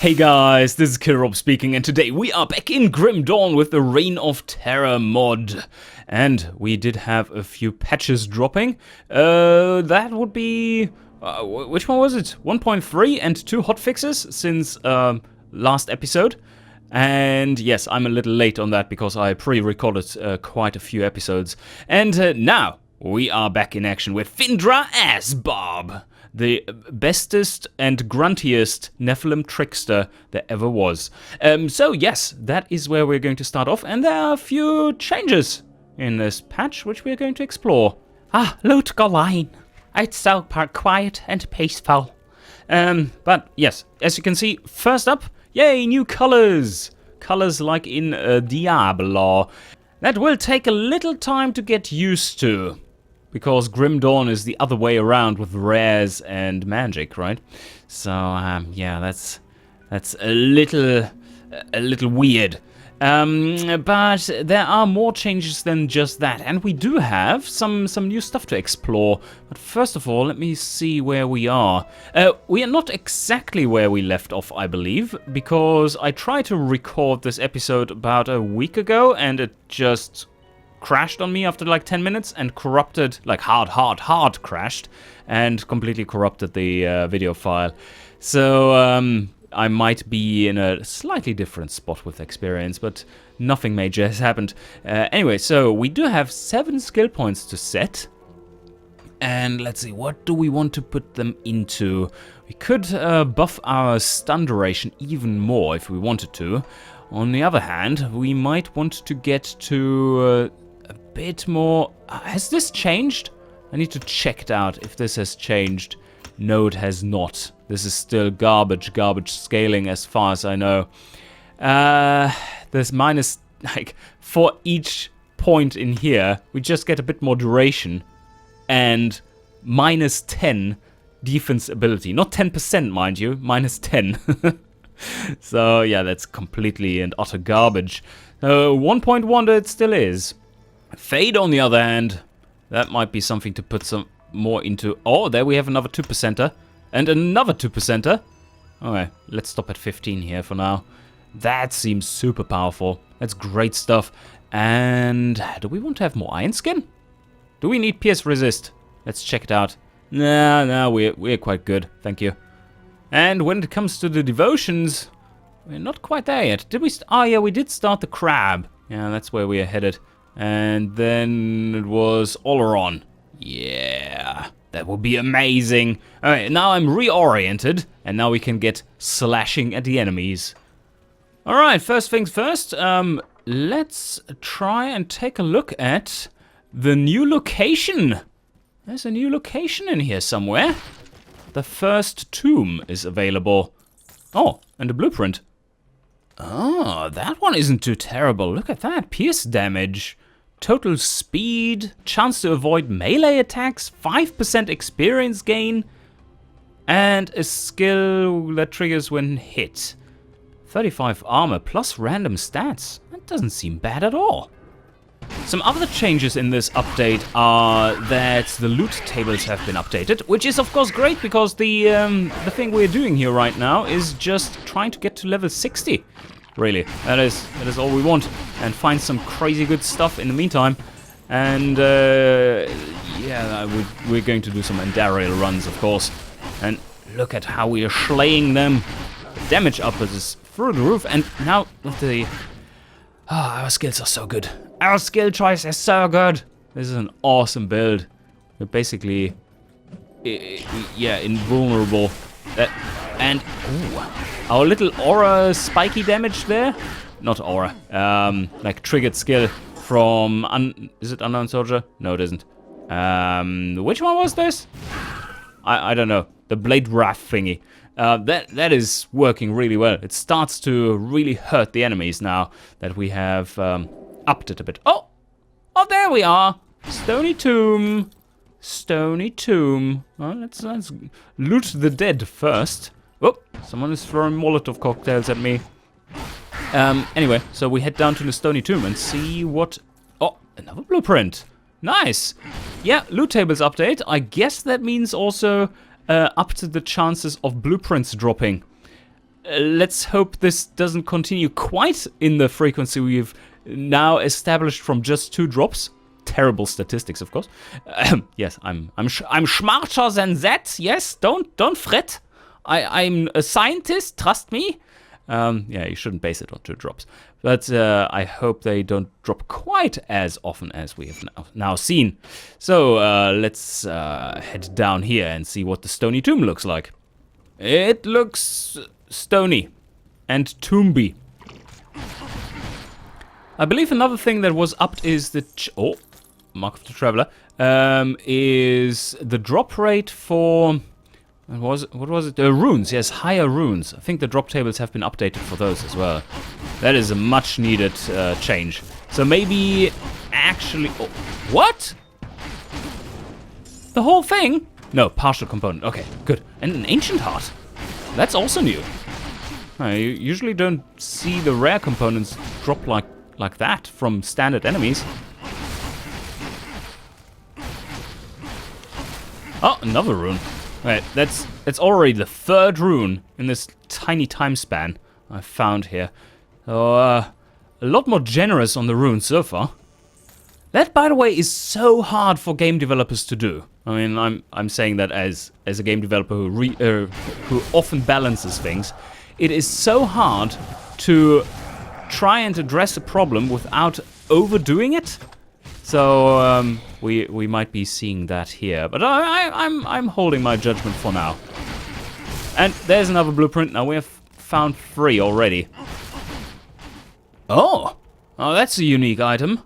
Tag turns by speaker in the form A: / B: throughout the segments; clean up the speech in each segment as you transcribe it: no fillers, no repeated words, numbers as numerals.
A: Hey guys, this is Killrob speaking, and today we are back in Grim Dawn with the Reign of Terror mod. And we did have a few patches dropping. That would be... which one was it? 1.3 and 2 hotfixes since last episode. And yes, I'm a little late on that because I pre-recorded quite a few episodes. And now we are back in action with AssBarb, the bestest and gruntiest Nephilim trickster there ever was. So yes, that is where we're going to start off, and there are a few changes in this patch which we're going to explore.
B: Loot go line. It's so quiet and peaceful.
A: But yes, as you can see, first up, yay, new colors! Colors like in Diablo. That will take a little time to get used to, because Grim Dawn is the other way around with rares and magic, right? So yeah, that's a little weird. But there are more changes than just that, and we do have some new stuff to explore. But first of all, let me see where we are. We are not exactly where we left off, I believe, because I tried to record this episode about a week ago, and it just crashed on me after like 10 minutes and corrupted, like hard crashed, and completely corrupted the video file. So I might be in a slightly different spot with experience, but nothing major has happened. Anyway, so we do have 7 skill points to set. And let's see, what do we want to put them into? We could buff our stun duration even more if we wanted to. On the other hand, we might want to get to a bit more... has this changed? I need to check it out if this has changed. No, it has not. This is still garbage scaling as far as I know. There's minus, like, for each point in here, we just get a bit more duration and minus 10 defense ability. Not 10%, mind you, minus 10. So, yeah, that's completely and utter garbage. 1.1 it still is. Fade, on the other hand, that might be something to put some more into. Oh, there we have another 2%er. And another 2%er. Okay, let's stop at 15 here for now. That seems super powerful. That's great stuff. And do we want to have more iron skin? Do we need pierce resist? Let's check it out. No, we're quite good. Thank you. And when it comes to the devotions, we're not quite there yet. Did we? Oh yeah, we did start the crab. Yeah, that's where we are headed. And then it was Oleron. Yeah, that would be amazing. Alright, now I'm reoriented, and now we can get slashing at the enemies. Alright, first things first, let's try and take a look at the new location. There's a new location in here somewhere. The first tomb is available. Oh, and a blueprint. Oh, that one isn't too terrible. Look at that, pierce damage. Total speed, chance to avoid melee attacks, 5% experience gain, and a skill that triggers when hit. 35 armor plus random stats. That doesn't seem bad at all. Some other changes in this update are that the loot tables have been updated, which is of course great because the thing we're doing here right now is just trying to get to level 60. Really, that is all we want, and find some crazy good stuff in the meantime. And yeah, we're going to do some Andariel runs, of course. And look at how we are slaying them. The damage output is through the roof, and now with the... our skills are so good. Our skill choice is so good. This is an awesome build. We're basically, yeah, invulnerable. And ooh, our little aura spiky damage there. Not aura. Like triggered skill from is it Unknown Soldier? No, it isn't. Which one was this? I don't know. The Blade Wrath thingy. That is working really well. It starts to really hurt the enemies now that we have upped it a bit. Oh, there we are. Stony Tomb. Stony Tomb. Well, let's loot the dead first. Oh, someone is throwing Molotov cocktails at me. Anyway, so we head down to the Stony Tomb and see what... Oh, another blueprint. Nice. Yeah, loot tables update. I guess that means also up to the chances of blueprints dropping. let's hope this doesn't continue quite in the frequency we've now established from just 2 drops. Terrible statistics, of course. Yes, I'm smarter than that. Yes, don't fret. I'm a scientist. Trust me. Yeah, you shouldn't base it on 2 drops. But I hope they don't drop quite as often as we have now seen. So let's head down here and see what the stony tomb looks like. It looks stony and toomby. I believe another thing that was upped is the... Mark of the Traveler. Is the drop rate for... What was it? Runes, yes, higher runes. I think the drop tables have been updated for those as well. That is a much needed change. So maybe actually... Oh, what? The whole thing? No, partial component. Okay, good. And an ancient heart. That's also new. You usually don't see the rare components drop like that from standard enemies. Oh, another rune. Right, that's already the 3rd rune in this tiny time span I found here. So, a lot more generous on the runes so far. That, by the way, is so hard for game developers to do. I mean, I'm saying that as a game developer who often balances things. It is so hard to try and address a problem without overdoing it. So we might be seeing that here, but I'm holding my judgment for now. And there's another blueprint. Now we have found 3 already. Oh, that's a unique item.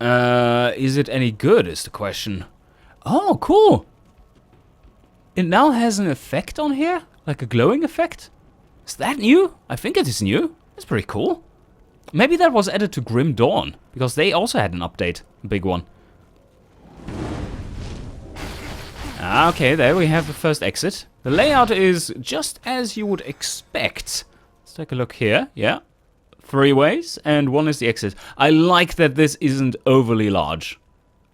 A: Is it any good? Is the question. Oh, cool. It now has an effect on here, like a glowing effect. Is that new? I think it is new. That's pretty cool. Maybe that was added to Grim Dawn, because they also had an update, a big one. Okay, there we have the first exit. The layout is just as you would expect. Let's take a look here. Yeah, 3 ways, and 1 is the exit. I like that this isn't overly large.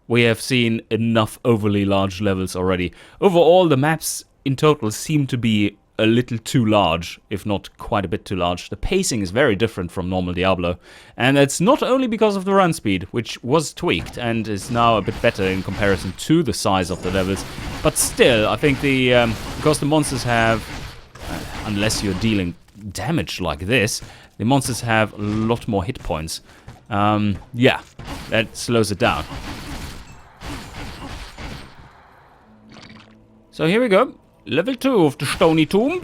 A: We have seen enough overly large levels already. Overall, the maps in total seem to be a little too large, if not quite a bit too large. The pacing is very different from normal Diablo, and it's not only because of the run speed, which was tweaked and is now a bit better in comparison to the size of the levels, but still, I think because the monsters have, unless you're dealing damage like this, the monsters have a lot more hit points. Yeah, that slows it down. So here we go. Level 2 of the Stony Tomb.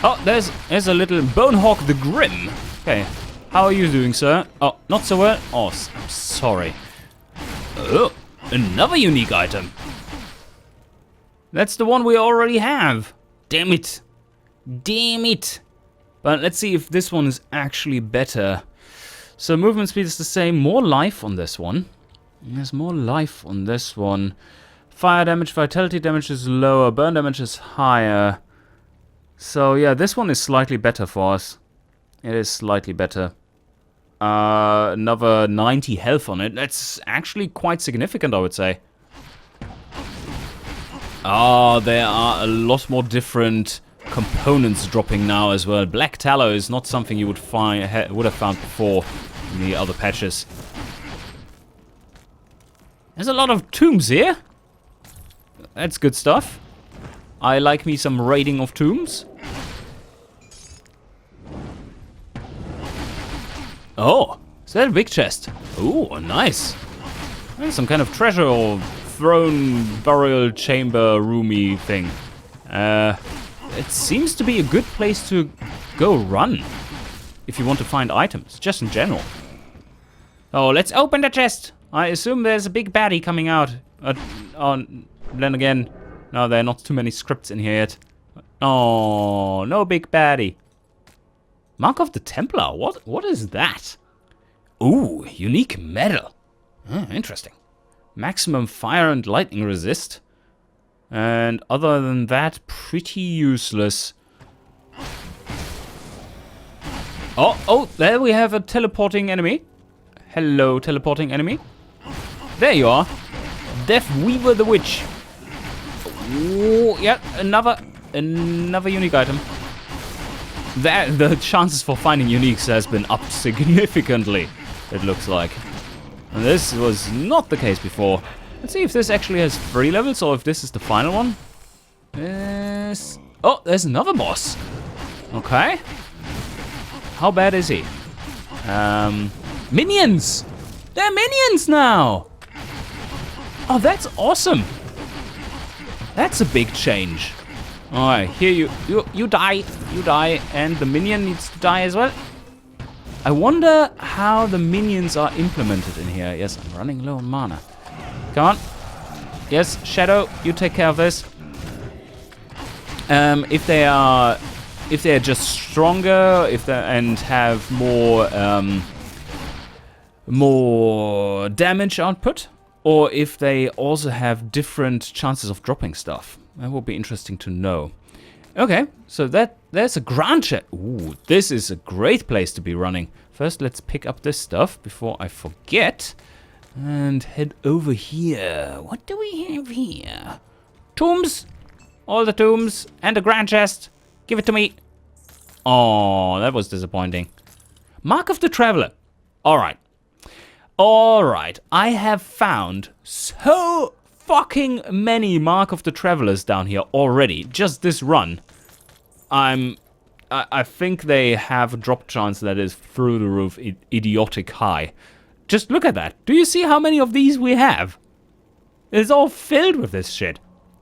A: Oh, there's a little Bonehawk the Grim. Okay, how are you doing, sir? Oh, not so well? Oh, I'm sorry. Oh, another unique item. That's the one we already have. Damn it. Damn it. But let's see if this one is actually better. So movement speed is the same. More life on this one. There's more life on this one. Fire damage, vitality damage is lower. Burn damage is higher. So yeah, this one is slightly better for us. It is slightly better. Another 90 health on it. That's actually quite significant, I would say. Oh, there are a lot more different components dropping now as well. Black tallow is not something you would have found before in the other patches. There's a lot of tombs here. That's good stuff. I like me some raiding of tombs. Oh, is that a big chest? Oh, nice. That's some kind of treasure or throne burial chamber roomy thing. It seems to be a good place to go run if you want to find items, just in general. Oh, let's open the chest. I assume there's a big baddie coming out. Then again, no, there are not too many scripts in here yet. Oh, no big baddie. Mark of the Templar, what is that? Ooh, unique medal. Interesting. Maximum fire and lightning resist. And other than that, pretty useless. Oh, there we have a teleporting enemy. Hello, teleporting enemy. There you are. Death Weaver the Witch. Ooh, yeah, another unique item. The chances for finding uniques has been upped significantly, it looks like. And this was not the case before. Let's see if this actually has 3 levels or if this is the final one. Yes. Oh, there's another boss. Okay. How bad is he? Minions! They're minions now! Oh, that's awesome. That's a big change. Alright, here you die. You die, and the minion needs to die as well. I wonder how the minions are implemented in here. Yes, I'm running low on mana. Come on. Yes, Shadow, you take care of this. If they're just stronger, and have more damage output, or if they also have different chances of dropping stuff. That will be interesting to know. Okay, so there's a ground chest. Ooh, this is a great place to be running. First, let's pick up this stuff before I forget. And head over here. What do we have here? Tombs. All the tombs. And a grand chest. Give it to me. Oh, that was disappointing. Mark of the Traveler. Alright. Alright. I have found so fucking many Mark of the Travelers down here already. Just this run. I think they have a drop chance that is through the roof, idiotic high. Just look at that. Do you see how many of these we have? It's all filled with this shit.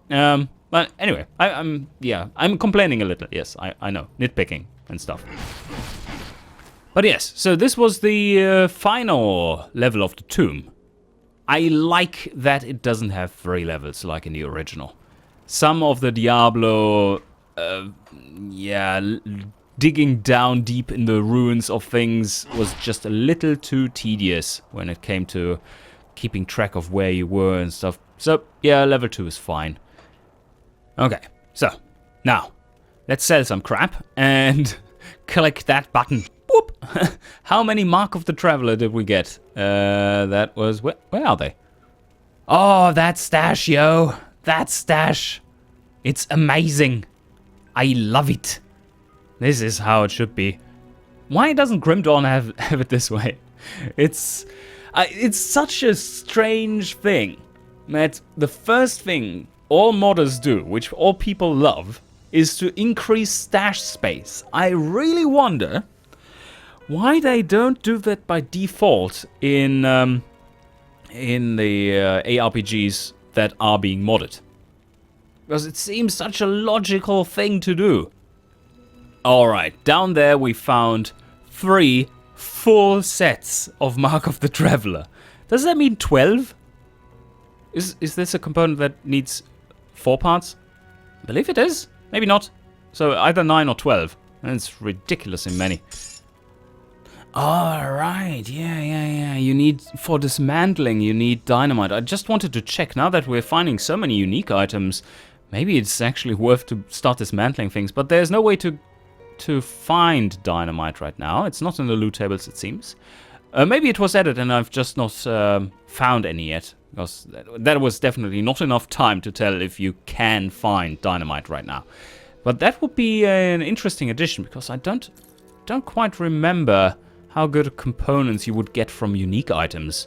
A: But anyway, I'm complaining a little. Yes, I know, nitpicking and stuff. But yes, so this was the final level of the tomb. I like that it doesn't have 3 levels like in the original. Some of the Diablo, digging down deep in the ruins of things was just a little too tedious when it came to keeping track of where you were and stuff. So, yeah, level 2 is fine. Okay, so, now, let's sell some crap and click that button. Whoop! How many Mark of the Traveler did we get? That was... Where are they? Oh, that stash, yo. That stash. It's amazing. I love it. This is how it should be. Why doesn't Grim Dawn have it this way? It's such a strange thing that the first thing all modders do, which all people love, is to increase stash space. I really wonder why they don't do that by default in the ARPGs that are being modded. Because it seems such a logical thing to do. Alright, down there we found 3 full sets of Mark of the Traveler. Does that mean 12? Is this a component that needs 4 parts? I believe it is. Maybe not. So either 9 or 12. That's ridiculously many. Alright, yeah. You need, for dismantling, you need dynamite. I just wanted to check, now that we're finding so many unique items, maybe it's actually worth to start dismantling things, but there's no way to find dynamite right now. It's not in the loot tables, it seems. Maybe it was added and I've just not found any yet, because that was definitely not enough time to tell if you can find dynamite right now. But that would be an interesting addition, because I don't quite remember how good components you would get from unique items.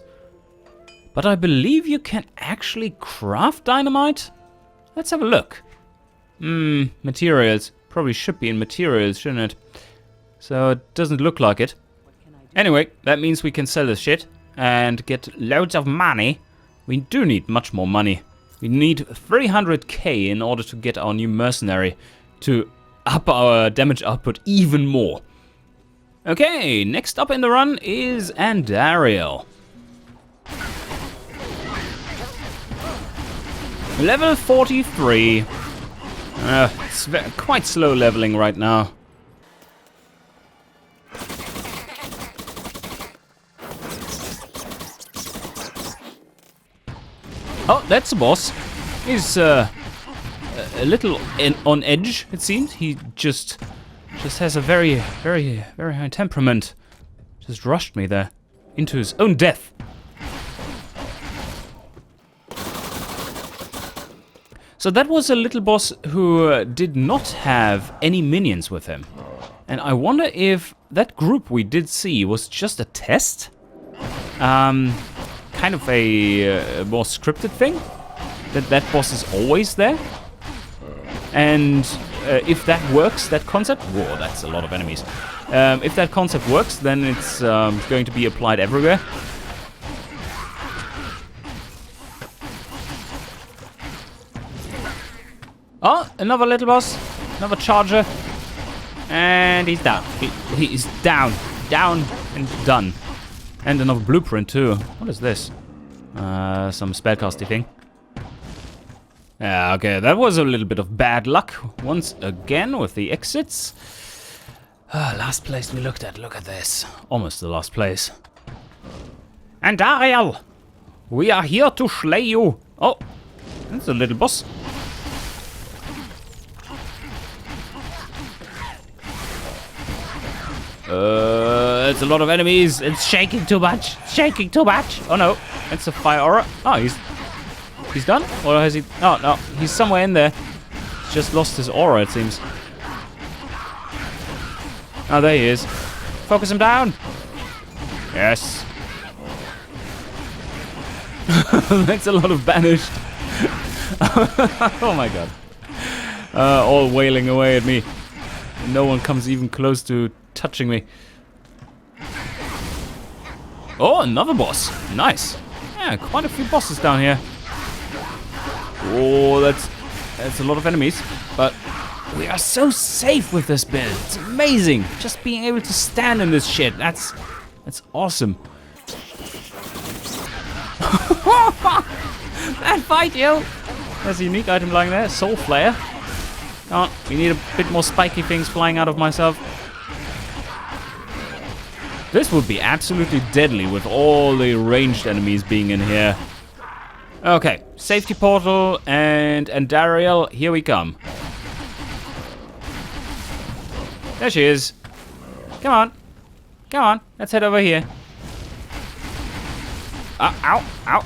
A: But I believe you can actually craft dynamite? Let's have a look. Materials. Probably should be in materials, shouldn't it? So it doesn't look like it. Anyway, that means we can sell this shit and get loads of money. We do need much more money. We need 300k in order to get our new mercenary to up our damage output even more. Okay, next up in the run is Ariela. Level 43. It's quite slow leveling right now. Oh, that's a boss. He's a little on edge, it seems. He just has a very high temperament. Just rushed me there. into his own death. So that was a little boss who did not have any minions with him. And I wonder if that group we did see was just a test? Kind of a more scripted thing? That boss is always there? And if that works, that concept... Whoa, that's a lot of enemies. If that concept works, then it's going to be applied everywhere. Oh, another little boss. Another charger. And he's down. He's down. Down and done. And another blueprint too. What is this? Some spellcasty thing. Yeah, okay, that was a little bit of bad luck. Once again with the exits. Last place we looked at. Look at this. Almost the last place.
B: And Ariel, we are here to slay you.
A: Oh, that's a little boss. It's a lot of enemies.
B: It's shaking too much. Shaking too much.
A: Oh no, it's a fire aura. Oh, he's done? Or has he? Oh no, he's somewhere in there. He's just lost his aura, it seems. Oh, there he is. Focus him down. Yes. That's a lot of banished. Oh my god. All wailing away at me. No one comes even close to touching me. Oh, another boss. Nice. Yeah, quite a few bosses down here. Oh, that's a lot of enemies. But we are so safe with this build. It's amazing. Just being able to stand in this shit. That's awesome.
B: I'll fight you.
A: There's a unique item lying there. Soul Flare. Oh, we need a bit more spiky things flying out of myself. This would be absolutely deadly with all the ranged enemies being in here. Okay, safety portal and Ariel, here we come. There she is. Come on. Come on, let's head over here. Ow, ow.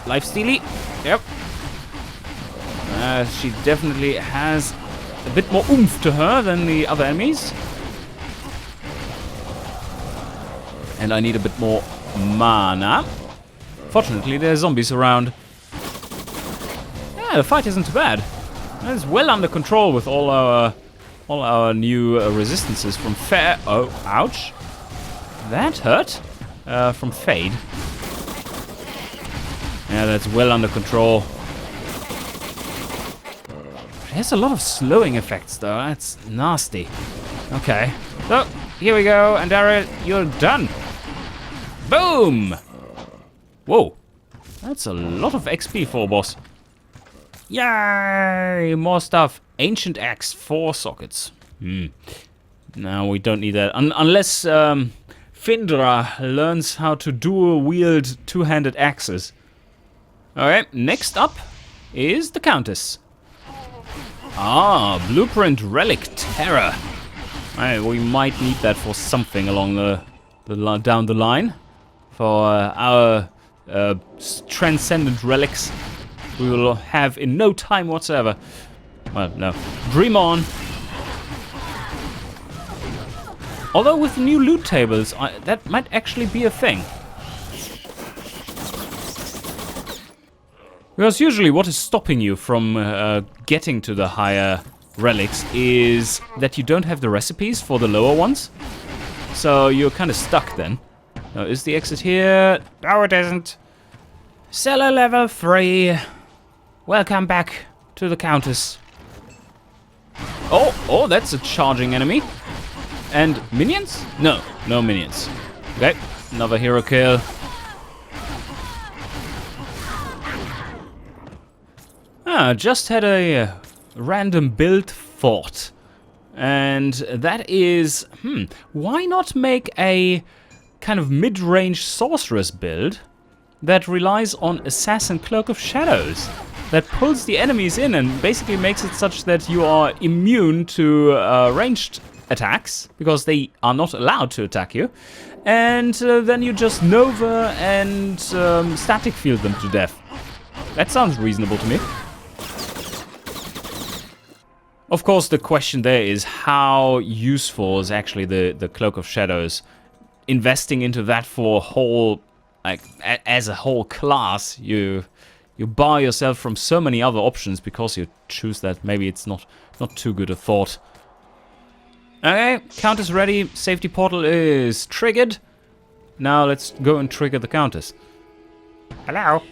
A: Life stealy. Yep. She definitely has a bit more oomph to her than the other enemies. And I need a bit more mana. Fortunately, there's zombies around. Yeah, the fight isn't too bad. It's well under control with all our new resistances from Fair. Oh, ouch! That hurt. From Fade. Yeah, that's well under control. It has a lot of slowing effects, though. That's nasty. Okay. So, here we go. And Ariel, you're done. Boom! Whoa. That's a lot of XP for a boss. Yay! More stuff. Ancient Axe, 4 sockets. No, we don't need that. Unless Findra learns how to dual-wield two-handed axes. Alright, next up is the Countess. Ah, Blueprint Relic Terror. Alright, we might need that for something along down the line. For our transcendent relics we will have in no time whatsoever. Well, no. Dream on. Although with the new loot tables, that might actually be a thing. Because usually what is stopping you from getting to the higher relics is that you don't have the recipes for the lower ones. So you're kind of stuck then. Now, is the exit here? No, it isn't. Cellar level 3. Welcome back to the Countess. Oh, that's a charging enemy. And minions? No, no minions. Okay, another hero kill. Just had a random build thought. And that is, why not make a kind of mid-range sorceress build that relies on Assassin Cloak of Shadows, that pulls the enemies in and basically makes it such that you are immune to ranged attacks, because they are not allowed to attack you. And then you just Nova and static field them to death. That sounds reasonable to me. Of course, the question there is how useful is actually the Cloak of Shadows? Investing into that for a whole, like, as a whole class, you bar yourself from so many other options because you choose that. Maybe it's not too good a thought. Okay, Countess ready. Safety portal is triggered. Now let's go and trigger the Countess.
B: Hello.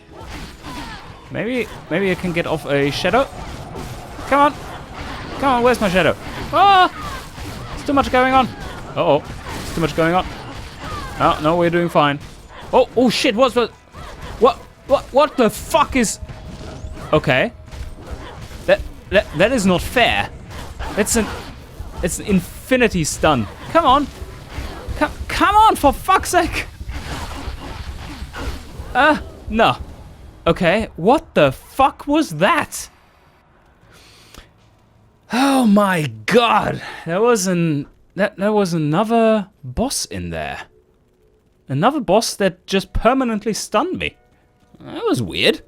A: Maybe I can get off a shadow. Come on. Come on, where's my shadow? Ah! There's too much going on. Uh-oh. There's too much going on. Oh, no, we're doing fine. Oh shit, what the fuck is... Okay. That is not fair. It's an infinity stun. Come on. Come on, for fuck's sake. No. Okay, what the fuck was that? Oh my god, there was another boss in there. Another boss that just permanently stunned me. That was weird.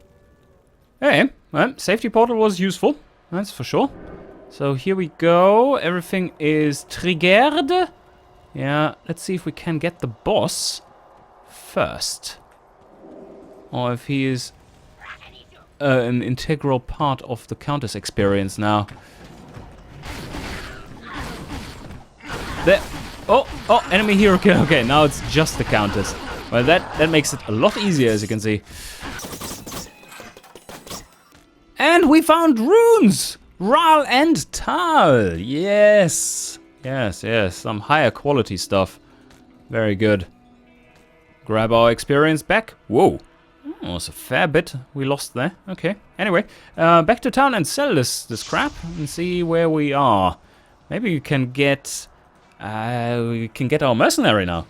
A: Okay, well, safety portal was useful, that's for sure. So here we go, everything is triggered. Yeah, let's see if we can get the boss first. Or if he is an integral part of the Countess experience now. There. Oh, enemy hero kill. Okay, now it's just the Countess. Well, that makes it a lot easier, as you can see. And we found runes! Ral and Tal. Yes. Yes. Some higher quality stuff. Very good. Grab our experience back. Whoa. Oh, it's a fair bit we lost there. Okay. Anyway, back to town and sell this crap and see where we are. Maybe we can get our mercenary now.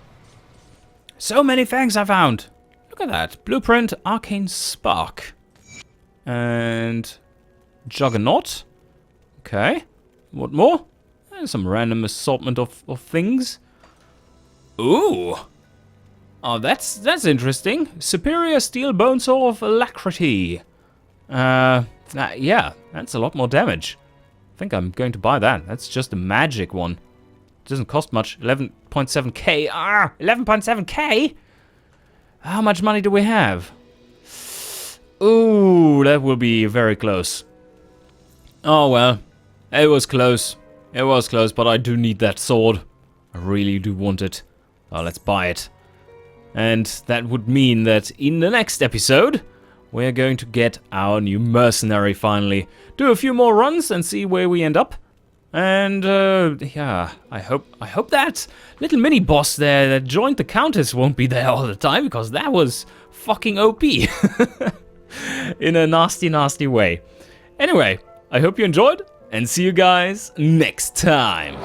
A: So many things I found. Look at that. Blueprint, Arcane Spark. And Juggernaut. Okay. What more? Some random assortment of things. Ooh. Oh, that's interesting. Superior Steel Bonesaw of Alacrity. Yeah, that's a lot more damage. I think I'm going to buy that. That's just a magic one. Doesn't cost much. 11.7k. 11.7k? How much money do we have? Ooh, that will be very close. Oh well. It was close. It was close, but I do need that sword. I really do want it. Well, let's buy it. And that would mean that in the next episode, we're going to get our new mercenary finally. Do a few more runs and see where we end up. And yeah, I hope that little mini boss there that joined the Countess won't be there all the time, because that was fucking OP in a nasty way. Anyway, I hope you enjoyed and see you guys next time.